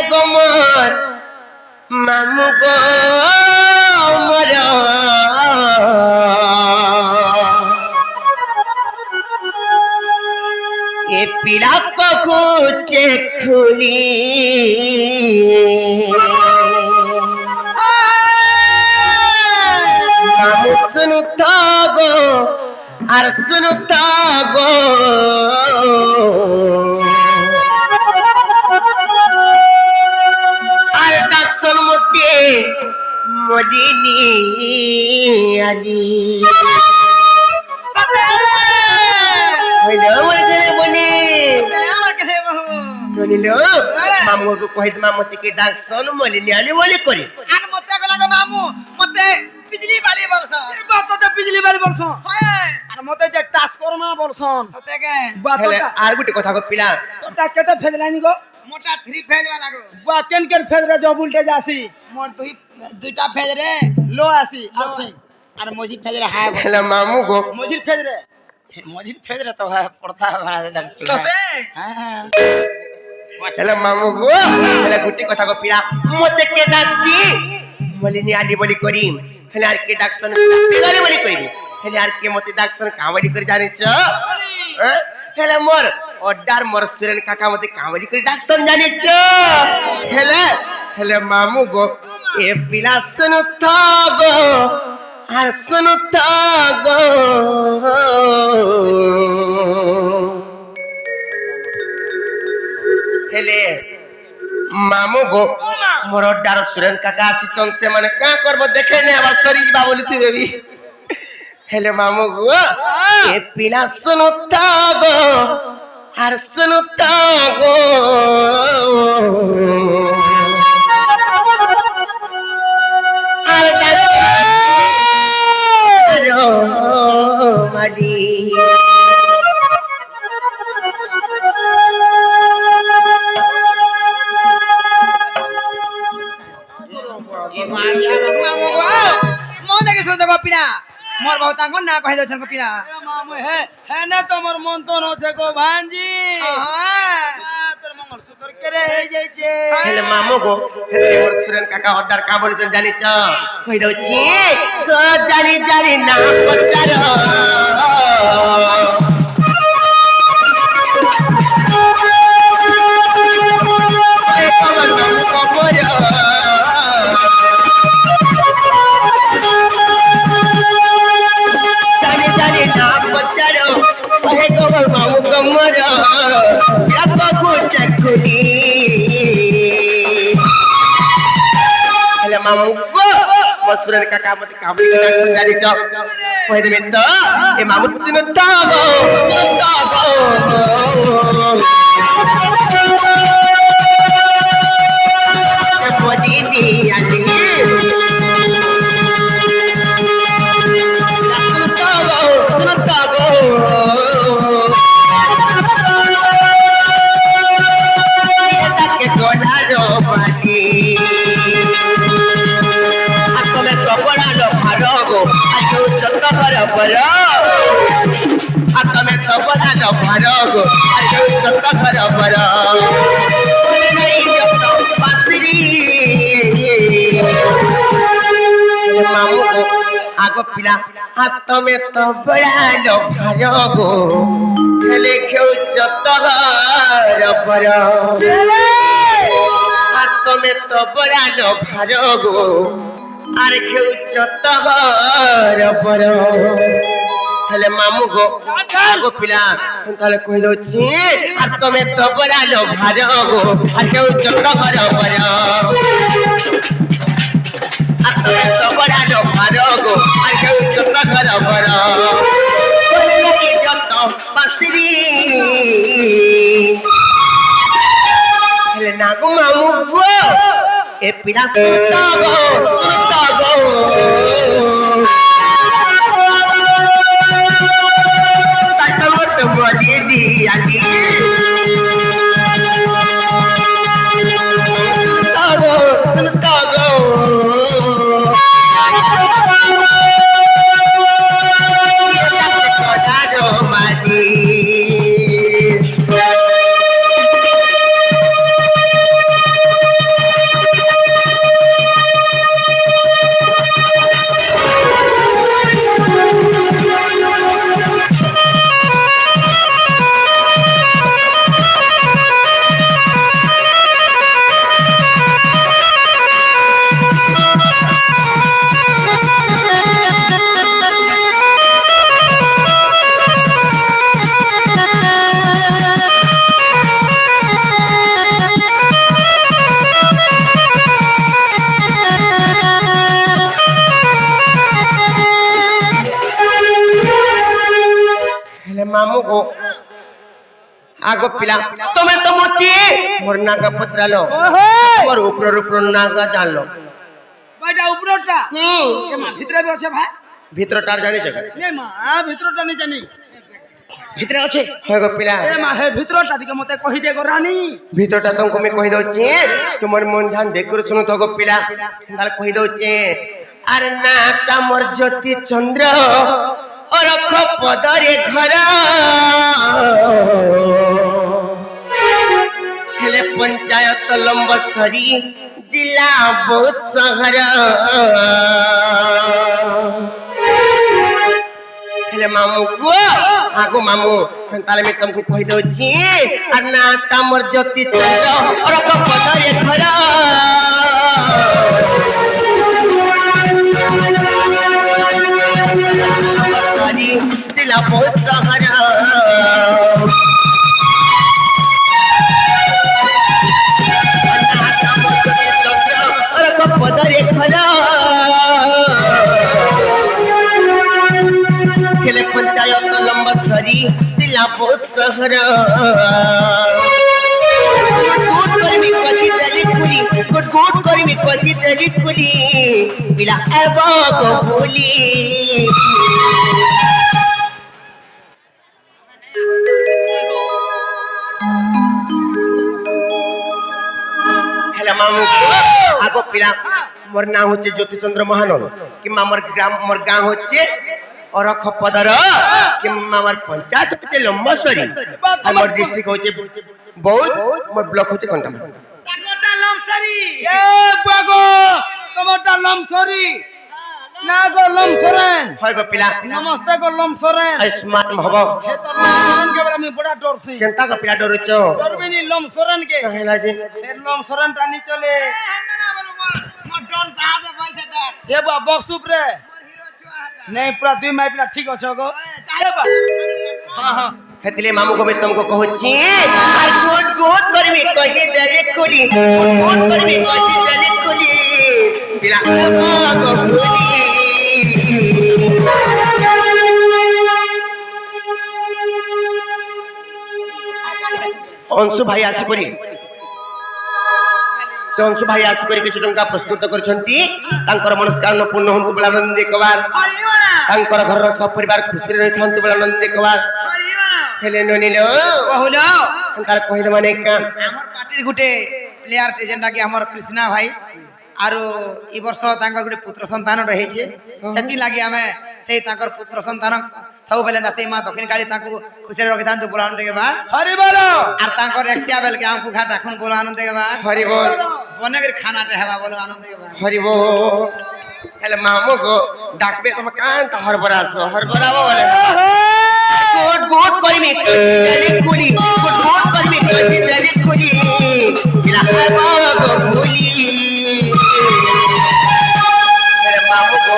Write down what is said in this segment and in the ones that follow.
গো মোর মামু গো মোর এ পিলা কুচে খুলি মামু শুনুতা গো আর শুনুতা গো আর ডাকসন মতে মলিনী আলি মামু কহিত মামতি কে ডাকসন মলিনী আলি বলি করি আর মতে গলা মামু মতে বিজলি বালি বলছন বাততে বিজলি বালি বলছন আর মতে যে টাস করমা বলছন সতে কে হেলে আর গুটি কথা গো পিলা তোটা কেতে ফেজলানি গো মোটা 3 ফেজ वाला গো বা কেন কেন ফেজ রে जो উল্টে যাসি মোর দুইটা ফেজ রে লো আসি আর মজি ফেজ রে হাই হেলে মামু গো মজির ফেজ রে তো পড়তা বানা দেখছি তোতে হ্যাঁ হেলে মামু গো হেলে গুটি কথা গো পিলা মতে কে ডাকছি মলিনী আলি বলি করি হেলে আর কে ডাকছন পিলালি বলি করিবি হেলে আর কে মতে ডাকছন কাওয়ালি করে জানিছ হ্যাঁ হেলে মোর অডার মোর সুরেন কাকা মতে কাওয়ালি করে ডাকছন জানিছ হেলে হেলে মামু গো এ পিলা শুনু গো আর শুনু গো হেলে মামু গো মোর অডার সুরেন কাকা আসিছন সে মানে কা করব দেখে নে আবার সরি বা বলি তুই দেবি হেলে মামু গো এ পিলা শুনু গো আর শুনু গো আর ডাকো মাদি মন দেখে শুনতে কপিনা মোর বহুত আঙ্গন না কই দেছন কপিনা মামু হে না তোমার মন তো নছে গো ভাঞ্জি তোর মঙ্গল সুতর করে হই যাইছে হেলে মামু গো হেলে মোর সুরেন কাকা অর্ডার কা বলি তুই জানিছ কই দউছি গো জানি জানি না পচার এ কমন মামু কবর জানি জানি না পচার এ কমন মামু কমর ইয়া বাবু চখুলি হেলে মামু গো মসুরের কাকা মতে কাবলি করে জানিছ কই দেবে তো এ মামু দিন তাগো এ মদিনি আলি তাগো তাকে গোলারো বাকি তুমি কপড়ালো ভারগো আজু যত ঘর পর তুমি কপড়ালো ভারগো আজু যত ঘর পর পাসরি মামু গো আগো পিলা তুমি তো বড়ালো ভারগো হেলে কেউ যত ঘর পর তুমি তো বড়ালো ভারগো আর কেউ যত ঘর পর হেলে মামু গো আগো পিলা তাহলে কই দউছি আর তুমি তো বড়ালো ভারগো আর কেউ যত ঘর পর আর তুমি তো বড়ালো ভারগো আর কেউ যত ঘর পর যত পাসরি হেলে না গো মামু গো এ পিলা শুনতা গো তাই সমত বলি দিয়ালি শুনতা গো মাদি আগ পিলা তুমি তো মতি মোর নাগা পত্রালো ওহো মোর উপর নাগা জানলো ভাইটা উপরটা এ মা ভিতরে বি আছে ভাই ভিতরটার জানিছ নে মা ভিতরটা নি জানি ভিতরে আছে হয় গো পিলা এ মা হে ভিতরটা টিকে মতে কহি দে গো রানী ভিতরটা তোমাকে আমি কহি দউছি তোমার মন ধ্যান দেখ করে শুনো তো গো পিলা তাহলে কহি দউছি আর না তামর জ্যোতি চন্দ্র অরখ পদরে ঘর হেলে পঞ্চায়েত লম্বসরি जिला बहुत सहरा हेले मामू को आगो मामू ताले में तुमको कहि दो छी अन्ना तमर ज्योति चंद्र और को पदरे घर जिला बहुत सहरा पदरे खरा खेले पंचायत लंबसरी जिला बहुत सहरा गुट करमी कथि दली खुली गुट करमी कथि दली खुली बिला एबो गो भूली हेला मामू आगो पिला मोर नाम होचे ज्योतिचंद्र महानंद कि मोर ग्राम मोर गांव होचे अरख पदर कि मोर पंचायत होचे लंबसरी मोर डिस्ट्रिक्ट होचे बहुत मोर ब्लॉक होचे कंटा তাগোটা লমসরি এ বাগো তোমারটা লমসরি না গো লমসরেন হয় গো পিলা নমস্তে গো লমসরেন आयुष्मान भव হে তো লমসরেন के बारे में बड़ा डरसी केनता का पिला डरचो डरबिनी लमसरेन के कहेला जी হে লমসরেন টানি চলে ए बा बॉक्स ऊपर नहीं पूरा दुई माई पिला ठीक अच्छे गो ए बा हां हां हेतले मामू को मैं तुमको कहूची आर गुट करमी कहि देले खुली गुट करमी कहि देले खुली पिला गो खुली अंशु भाई आसी करी से अंशु भाई आसी करी किछु टंका प्रस्तुत करछंती तांकर मनस्कामना पूर्ण होंतु बेला आनंद देखबार तांकर घर सब परिवार खुशी रही थांतु बेला आनंद देखबार हेले ननिलो बहुलो तार कहि दे माने का हमर पार्टी गुटे प्लेयर जेंटा के हमर कृष्णा भाई आरो ई वर्ष तांकर गुटे पुत्र संतान रहिছে सेति लागि हमें से तांकर पुत्र संतान सब बेले दसे मा दक्षिण काली तांको खुशी रखि थांतु बोला आनंद के बाद हरि बोलो आर तांकर एक्सिया बेल के हमको घाट राखन बोला आनंद के बाद हरि बोल बने कर खाना टे हेबा बोलो आनंद के बाद हरि बोल हेले मामू को डाकबे तुम कान त हरबरा बोले गुट करमी कहि खुली गुट करमी कहि देले खुली बिला गो भूली हेले मामू को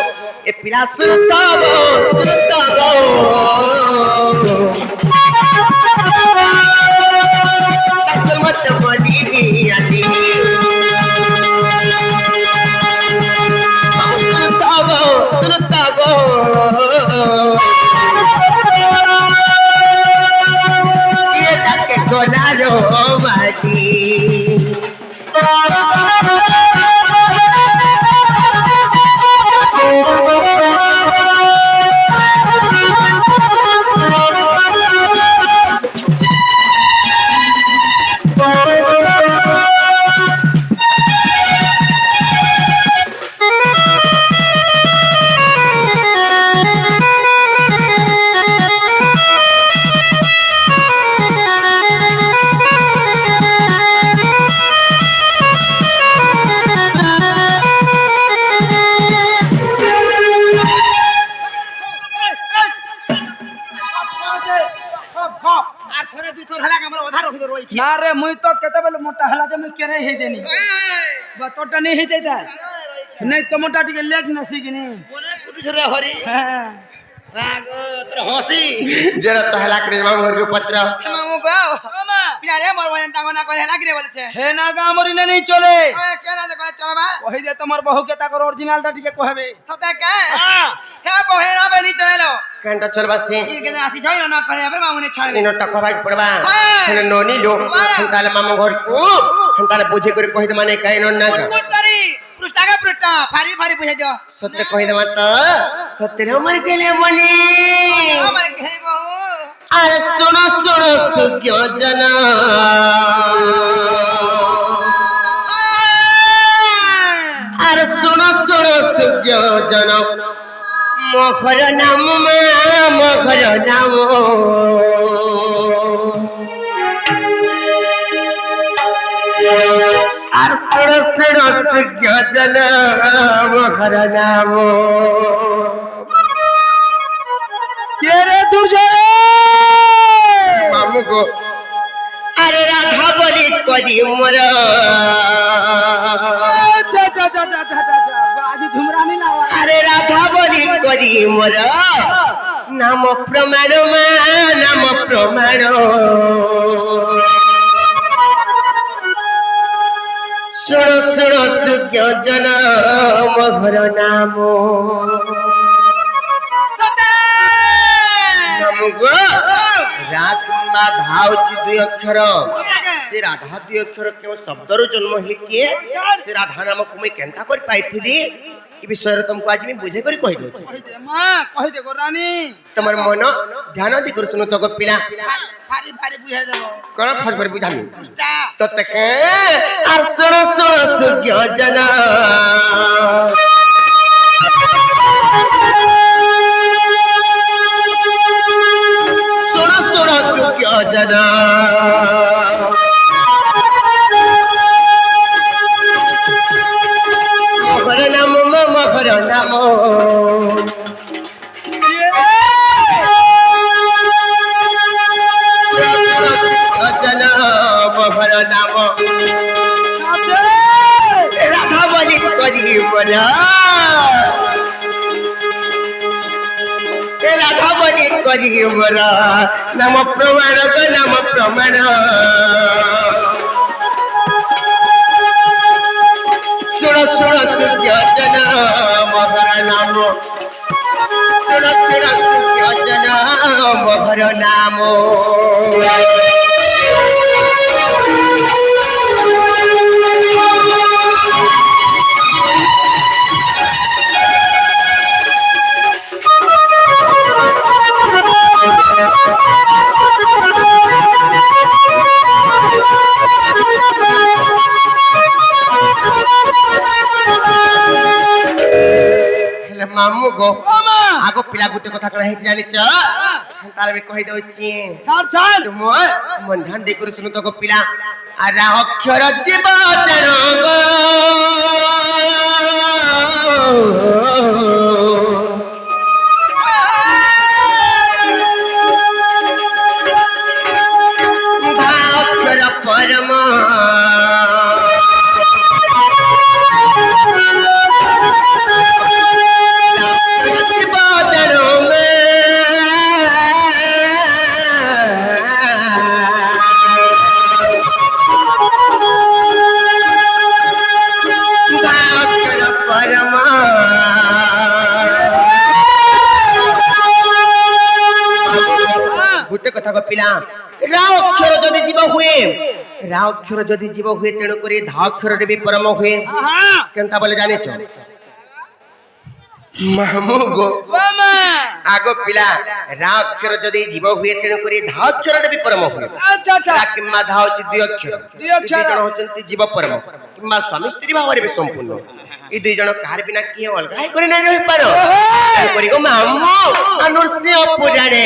ए पिला सुरता गो तसल मत बनी आनी सुरता गो ये तक कोना रो माटी ना रे मुई तो केते बेले मोटा हला जे मुई केरे हे देनी बा तोटा नहीं हे जाता नहीं तो मोटा टिके लेट नसी किनी बोले कुछ रे हरी हां वागो तोर हंसी जरा तो हला करे मामू घर के पत्र मामू को मामा पिना रे मोर वजन तांगो ना करे ना करे बोले छे हे ना गा मोरी नहीं चले ए केना जे करे চলবা কই দে তোমার বহুকে তাকর অরিজিনালটা টিকে কহবে সতে কে হ্যাঁ হে বহে না বেনি চলেলো কানটা চলবাসে ইরকে আসি ছয় না করে এবার মামুনে ছাড়বে নিনটা কবাই পড়বা হ্যাঁ। হেন ননি লো তাহলে মামু ঘর কো তাহলে বুঝে করে কই দে মানে কাই না কুট কুট করি পৃষ্ঠাকে পৃষ্ঠা ফারি ফারি বুঝে দিও সত্য কই দে মাতা সত্যের আমার গেলে মনে আমার কে বহু আর শোনো শোনো সুজ্ঞ জানা আর শোনো শোনো সুজ্ঞ জানা মখর নাম মখর নাম আর শোনো শোনো সুজ্ঞ জানা মখর নাম কে রে দুর্জয় মামু গো আরে রাধা বলি করি মোর আচ্ছা আচ্ছা আচ্ছা আচ্ছা আচ্ছা আজি ঝুমরানি লাওয়া আরে রাধা বলি করি মোর নাম প্রমাণ নাম প্রমাণ শুণ শুণ সুজ্ঞ জন মহর নাম সতে নাম গো রাধা ধাউছি দুই অক্ষর সতে সে রাধা দুই অক্ষর কেউ শব্দରୁ জন্ম ହେଇଛି ସେ ରାଧା ନାମକୁ ମୁଇଁ କେନ୍ତା କରି ପାଇଥିଲି ଏ ବିଷୟରେ ତମକୁ ଆଜି ମୁଁ ବୁଝେଇ କରି କହି ଦଉଛି কই দে মা কই দে গো রানী ତମର ମନ ଧ୍ୟାନ ଦେଇ କରି ଶୁଣ ତକ ପିଲା ফারি ফারি বুঝে দেব କଣ ଫର ଫର ବୁଝାମି পৃষ্ঠা ସତକେ ଆର ଶୁଣ ଶୁଣ ସୁଜ୍ଞ ଜନ ଶୁଣ ଶୁଣ ସୁଜ୍ଞ ଜନ ମହର ନାମ ମହର ନାମ জନ মহর নাম রাধা বলি করি মোরা রাধা বলি করি মোরা নাম প্রমাণ নাম প্রমাণ শুণ শুণ সূর্য জন মহর নাম শুণ শুণ সূর্য জন মহর নাম ହେଲେ ମାମୁ ଗো ଆଗ ପିଲା ଗୋଟେ କଥା କଣ ହେଇଛି ଜାଣିଛ ତାର ବି କହି ଦଉଛି ছাড় ছাড় ତୁମ ମନ ଧ୍ୟାନ ଦେଇ କରି ଶୁଣୁ ତକ ପିଲା ଆରେ ଅକ୍ଷର ଯିବ ଜଣଗ ଅକ୍ଷର ପରମ ଗୋଟେ କଥା ପିଲା ରା ଅକ୍ଷର ଯଦି ଯିବ ହୁଏ ରା ଅକ୍ଷର ଯଦି ଯିବ ହୁଏ ତେଣୁ କରି ଧା ଅକ୍ଷରରେ ବି ପରମ ହୁଏ হ্যাঁ କେନ୍ତା ବୋଲେ ଜାଣିଛ ମାମୁ ଗো বাবা ଆଗ ପିଲା ରା ଅକ୍ଷର ଯଦି ଯିବ ହୁଏ ତେଣୁ କରି ଧା ଅକ୍ଷରରେ ବି ପରମ ହୁଏ আচ্ছা আচ্ছা ରା କିମ୍ବା ଧା ହଉଛି ଦୁଇ ଅକ୍ଷର ଦୁଇ ଅକ୍ଷର। ଏ ଦୁଇ ଜଣ ହଉଛନ୍ତି ଜୀବ ପରମ କିମ୍ବା ସ୍ୱାମୀ ସ୍ତ୍ରୀ ଭାବରେ ବି ସମ୍ପୂର୍ଣ୍ଣ ଏ ଦୁଇ ଜଣ କାହାର ବିନା କିଏ ଅଲଗା ହେଇ କରି ନାଇଁ ରହିପାର ତେଣୁକରି ଗো ମାମୁ ନୃସିଂହ ପୁରାଣେ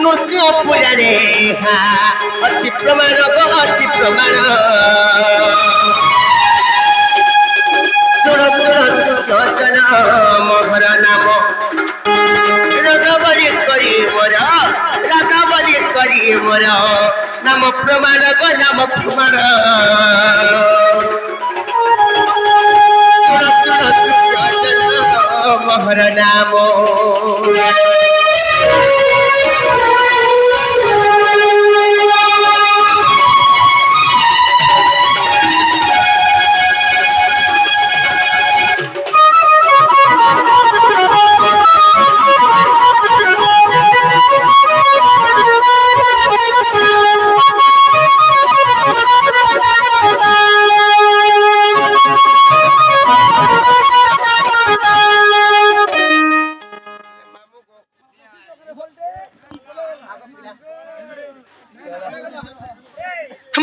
ନୃସିଂହ ପୁରାଣେ ଅଛି ପ୍ରମାଣ ଗো ଅଛି ପ୍ରମାଣ ଶୁଣ ଶୁଣ ସୂର୍ଯ୍ୟ ଜନ ମହର ନାମ ରାଧା ବଲି କରି ମୋର ରାଧା ବଲି କରି ମୋର নাম প্রমাণ গো নাম প্রমাণ মহর নাম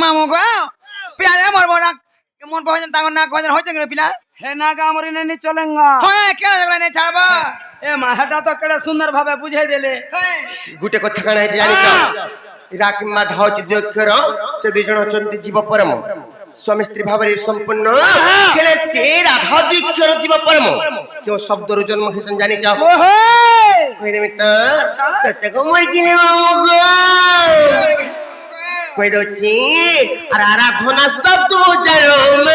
মামু গো পিলা রে মোর বড় মন বহন তাঙ্গ না কজন হইছে কেন পিলা হে না কামরি নেই চলেঙ্গা হয় কেন ঝগড়া নেই ছাড়বা এ মাহাটা তো কেড়ে সুন্দর ভাবে বুঝাই দিলে হয় গোটে কথা কাଣା ହେଇଛି ଜାଣିଛ ଇରା କିମ୍ବା ଧାଉଛି ଦୁଇ ଅକ୍ଷର ସେ ଦୁଇ ଜଣ ଅଛନ୍ତି ଜୀବ ପରମ ସ୍ୱାମୀ ସ୍ତ୍ରୀ ଭାବରେ ସମ୍ପୂର୍ଣ୍ଣ ହେଲେ ସେ ରାଧା ଦୁଇ ଅକ୍ଷର ଜୀବ ପରମ କେଉଁ ଶବ୍ଦରୁ ଜନ୍ମ ହେଇଛନ୍ତି ଜାଣିଛ ଓହୋ କହିଦେମି ତ ସତ୍ୟକୁ ମରିକିଲେ କହିଦଉଛି ଆରାଧନା ଶବ୍ଦ ଜନ୍ମ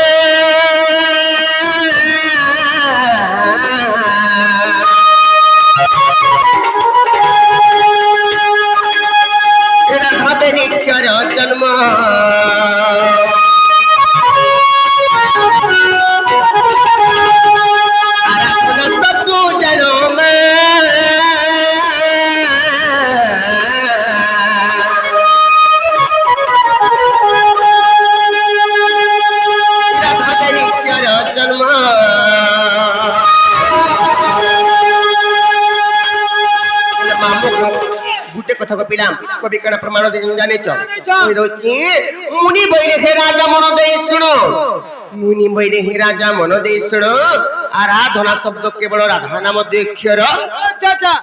রাধাবেনিক্ষর জন্ম আরাধনা শব্দ জন্ম রাধাবেনিক্ষর জন্ম গুটে কথা কপিলাম কবি কানা প্রমাণ জানিছ কইদছি মুনি বইলে হে রাজা মন দেই শুনো মুনি বইলে হে রাজা মন দেই শুনো আরাধনা শব্দ কেবল রাধা নাম দুই অক্ষর আচ্ছা আচ্ছা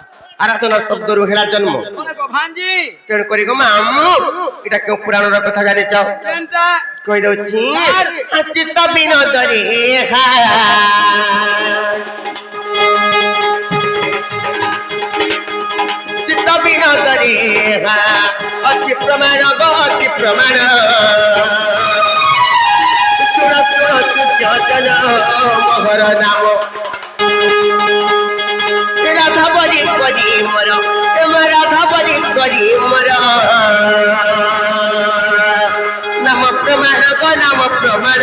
আরাধনা শব্দରୁ ହେଲା জন্ম গো ভাঞ্জি তেଣୁ କରି গো মামু এটা কেউ পুরাণর কথা জানিছ কেনটা কইদছি চিত্ত বিনোদরে হা চিত্ত বিনোদরে হা অচি প্রমাণ গো অচি প্রমাণ শুণ শুণ সুজন মোহর নাম রাধা বলি করি মর রাধা বলি করি মর নাম প্রমাণ গো নাম প্রমাণ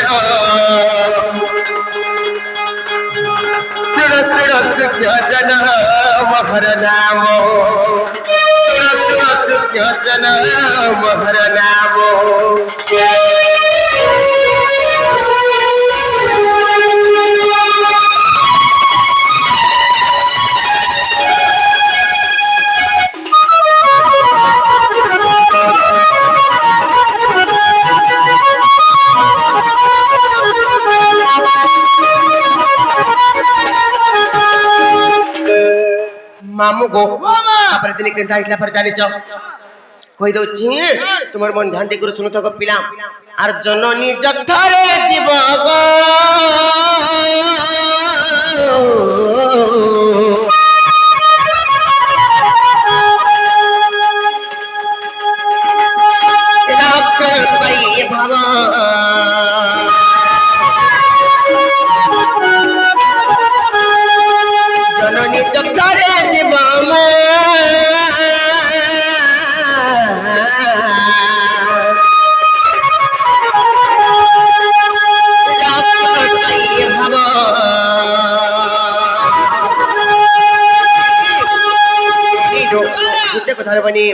শুণ শুণ সুজন মোহর নাম শুণ শুণ সুজন মোহর নাম মামু গো তারপরে দিনে কেন্তা হইলা পরে জানিছ কই দউছি তোমার মন ধ্যান দিয়ে করে শুনো তো পিলা আর জননী জঠরে জীব গো এলা অক্ষর পাই ভাব জননী জঠরে জীব কথার বনি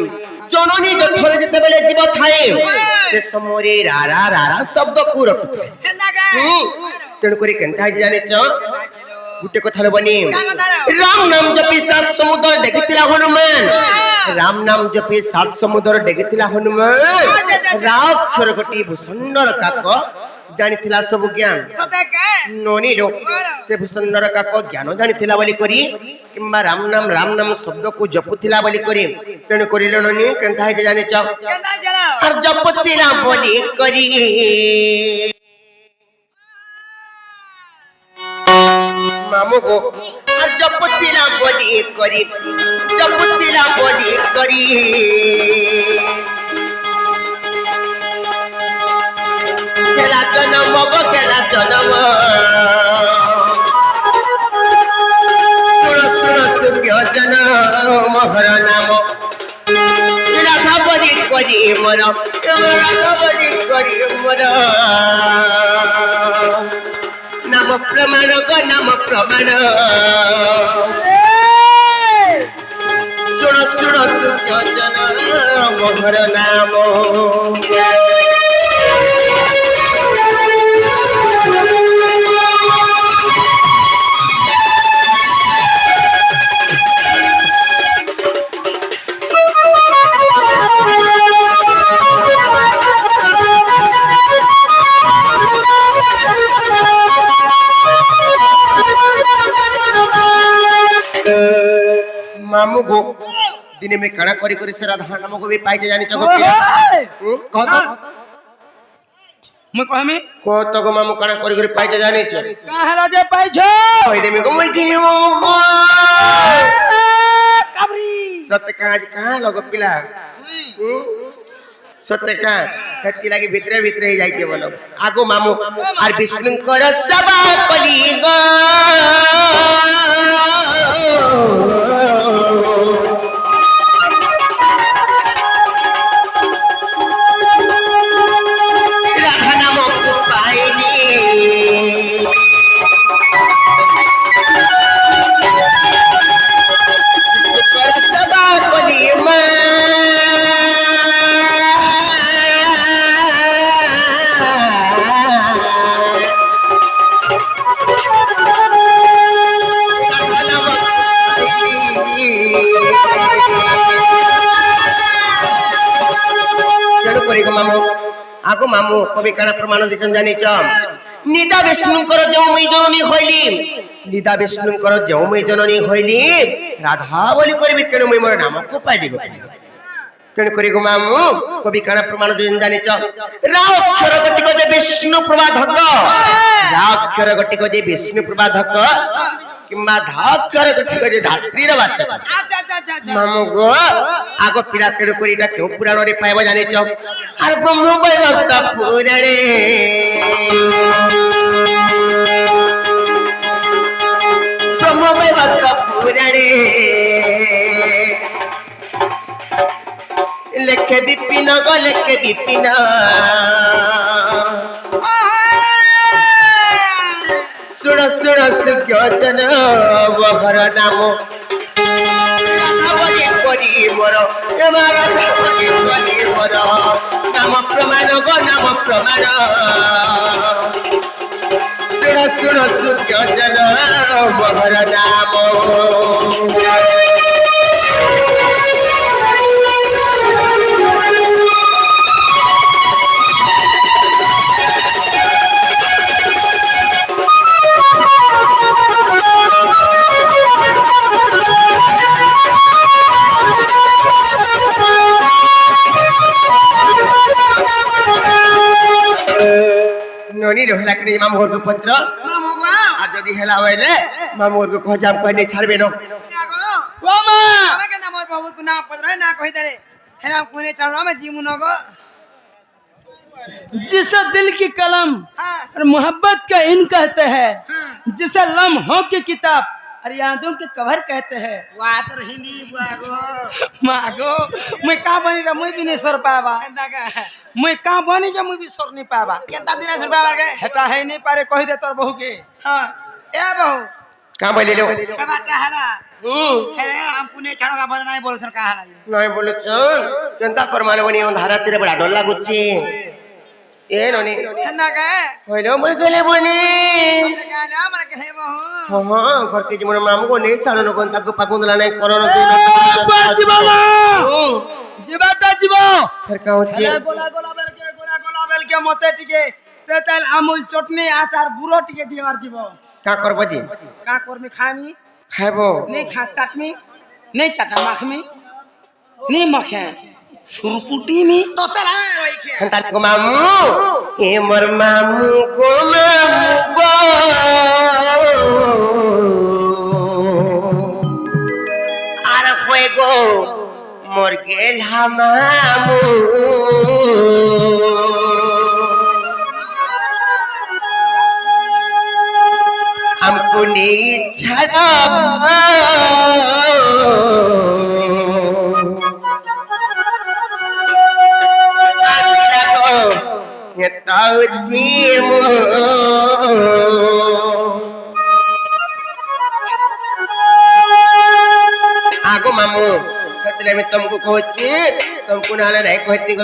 জননী জঠরে যেতেবেলে জীব থায়ে সে সময়ে রারা রারা শব্দ কুরপ তেণু করে কেনতা হইছে জানিছ গুটে কথার বনি রাম নাম জপি সাত সমুদ্র ডেকিলা হনুমান রাম নাম জপি সাত সমুদ্র ডেকিলা হনুমান রাক্ষর গটি ভূষণ্ডর কাক জানিଥିଲା ସବୁ ଜ୍ଞାନ ନନୀର ସେ ଭୂଷଣ୍ଡର କାକ ଜ୍ଞାନ ଜାଣିଥିଲା ବୋଲି କରି କିମ୍ବା ରାମ ନାମ ଶବ୍ଦକୁ ଜପୁଥିଲା ବୋଲି କରି ତେଣୁ କରିଲ ନନୀ କେନ୍ତା ହେଇଛି ଜାଣିଛ আর জপতিলা বলি করি মামু গো আর জপতিলা বলি করি জপতিলা বলি করি খেলা জনম গো খেলা জনম শুণ শুণ সুখ্য জন মোহর নাম রাধা বলি করি মর রাধা বলি করি মর নাম প্রমাণ গো নাম প্রমাণ শুণ শুণ সুখ্য জন মোহর নাম मामू गो दिने में कणा करी करी से राधा नाम को भी पाइते जानी चको पिया कह तो मैं कहमी को तो को मामू कणा करी करी पाइते जानी छ कहाँ राजे पाई छो कह दे में को मन की कबरी सत्य कहाँ आज कहाँ लोग पिला सत्य कहाँ कति लागी भितरे भितरे ही जाइए बोलो आगो मामू आर विष्णु कर सबा कली गो राधा नाम को पाइनी कर सबा कली मामू आगो मामू कवि काना प्रमाण दिचन जानी छ निदा विष्णु कर जो मई जननी होइली निदा विष्णु कर जो मई जननी होइली राधा बोली करबी तेनु मई मोर नाम को पाइली गो तेनु करी गो मामू कवि काना प्रमाण दिचन जानी छ रा अक्षर गति को जे विष्णु प्रबाधक रा अक्षर गति को जे विष्णु प्रबाधक किम्मा धाक्षर गति को जे धात्री र वाचक मामू गो आगो पिला तेनु करीटा क्यों पुराण रे पाइबो जानी छ आर ब्रह्म वैवर्त पुराणे ब्रह्म वैवर्त पुराणे लेखे विपिन गो लेखे विपिन सुण सुण सुज्ञजन वहर नाम नाम प्रमाण गो नाम प्रमाण सुण सुण सुज्ञजन वहर नाम ननी रहला कि मामू घर को पत्र मामू गो आ जदी हेला होइले मामू घर को खोजाम कहने छाड़बे न ओ मां हमें के नाम बहुत को ना पत्र ना कहि दे हेरा कोने चलो में जीमु न गो जिसे दिल की कलम हां और मोहब्बत का इन कहते हैं हां जिसे लम्हों की किताब और यादों के कवर कहते हैं वातर हिंदी बुआगो मागो मैं कहाँ बनी रहा मैं भी नहीं सर पावा केंता का मैं कहाँ बनी जा मैं भी सर नहीं पावा केंता दिन सर बाबर के हेटा है नहीं पारे कही दे तोर बहू के हां ए बहू कहां बोले लो कबाटा हरा हेरे हम पुने छाड़ो का बन नहीं बोल सर कहां नहीं बोले चल केंता कर माने बनी धारा तेरे बड़ा डर लागुची ए ननी केंता का होइलो मर गेले बनी का ना मर के हे बहू हां हां घर के जीवन मामू को नहीं चालन कोन ताको पाकुंदला नहीं करोन जीवा जीवाटा जीवा फिर का होची गोला गोला बेल के मते टिके तेल अमूल चटनी आचार बुरो टिके दिवार जीवो का करबो जी का करमी खामी खाबो नहीं खा चाटमी नहीं चाटा मखमी नहीं मखे सुरपुटी में तो चला वही के हंता को मामू ए मोर मामू को आर होए गो मोर गेल मामू हमको नहीं छड़ा ये ताऊ दीमो आगो मामू कतले में तुमको कहची तुमको नाले नहीं कहती